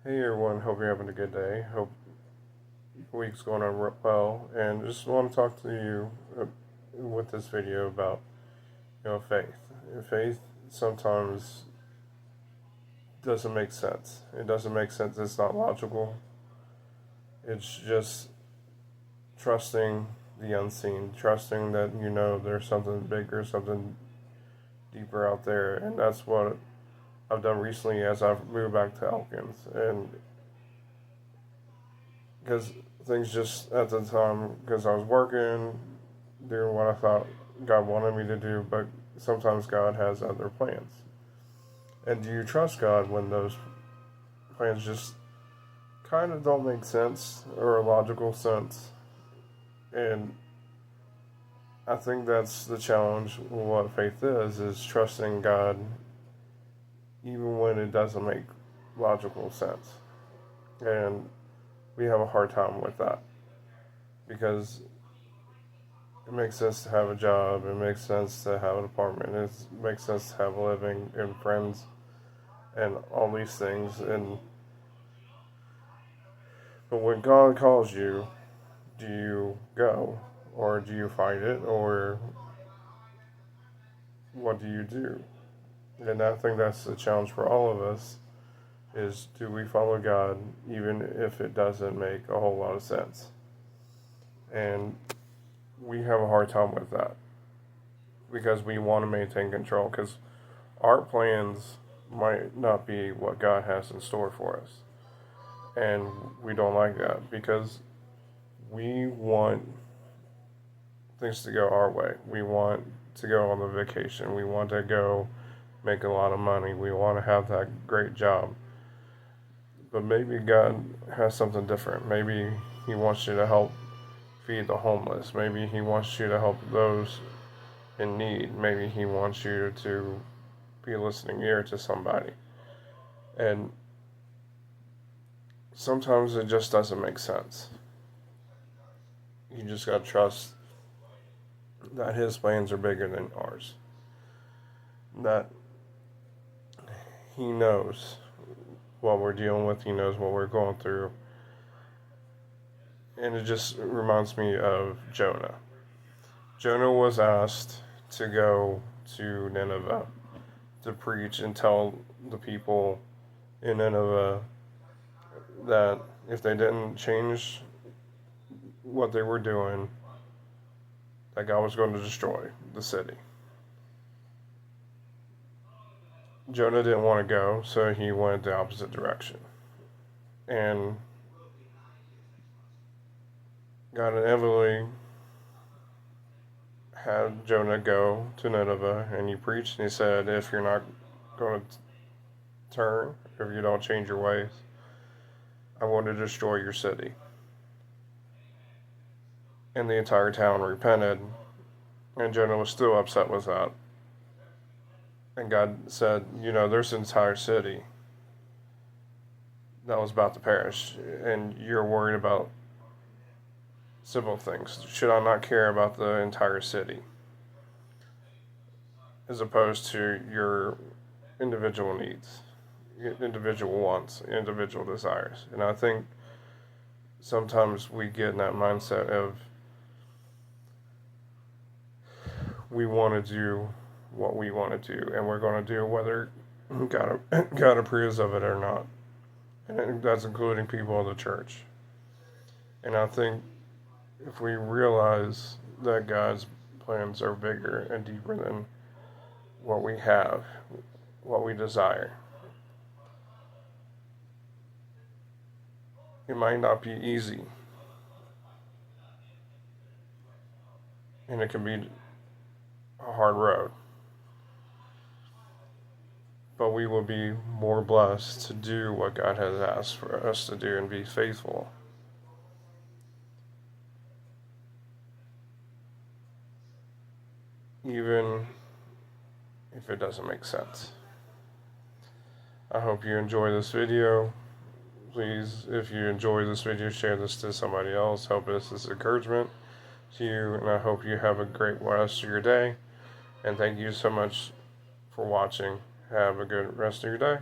Hey everyone, hope you're having a good day. Hope the week's going on well, and just want to talk to you with this video about faith. Faith sometimes doesn't make sense. It doesn't make sense. It's not logical. It's just trusting the unseen, trusting that there's something bigger, something deeper out there, and that's what I've done recently as I've moved back to Elkins, and because things just at the time, because I was working, doing what I thought God wanted me to do, but sometimes God has other plans. And do you trust God when those plans just kind of don't make sense or a logical sense? And I think that's the challenge. What faith is trusting God even when it doesn't make logical sense. And we have a hard time with that because it makes sense to have a job, it makes sense to have an apartment, it makes sense to have a living and friends and all these things. But when God calls you, do you go, or do you fight it, or what do you do? And I think that's the challenge for all of us, is do we follow God even if it doesn't make a whole lot of sense? And we have a hard time with that because we want to maintain control, because our plans might not be what God has in store for us. And we don't like that because we want things to go our way. We want to go on the vacation. We want to go make a lot of money. We want to have that great job. But maybe God has something different. Maybe He wants you to help feed the homeless. Maybe He wants you to help those in need. Maybe He wants you to be a listening ear to somebody. And sometimes it just doesn't make sense. You just gotta trust that His plans are bigger than ours. That He knows what we're dealing with, He knows what we're going through. And it just reminds me of Jonah. Jonah was asked to go to Nineveh to preach and tell the people in Nineveh that if they didn't change what they were doing, that God was going to destroy the city. Jonah didn't want to go, so he went the opposite direction. And God inevitably had Jonah go to Nineveh, and he preached, and he said, if you're not going to turn, if you don't change your ways, I want to destroy your city. And the entire town repented, and Jonah was still upset with that. And God said, there's an entire city that was about to perish, and you're worried about simple things. Should I not care about the entire city as opposed to your individual needs, individual wants, individual desires? And I think sometimes we get in that mindset of we want to do what we want to do, and we're going to do whether God approves of it or not. And that's including people in the church. And I think if we realize that God's plans are bigger and deeper than what we have, what we desire, it might not be easy. And it can be a hard road. But we will be more blessed to do what God has asked for us to do and be faithful. Even if it doesn't make sense. I hope you enjoy this video. Please, if you enjoy this video, share this to somebody else. Hope this is encouragement to you, and I hope you have a great rest of your day. And thank you so much for watching. Have a good rest of your day.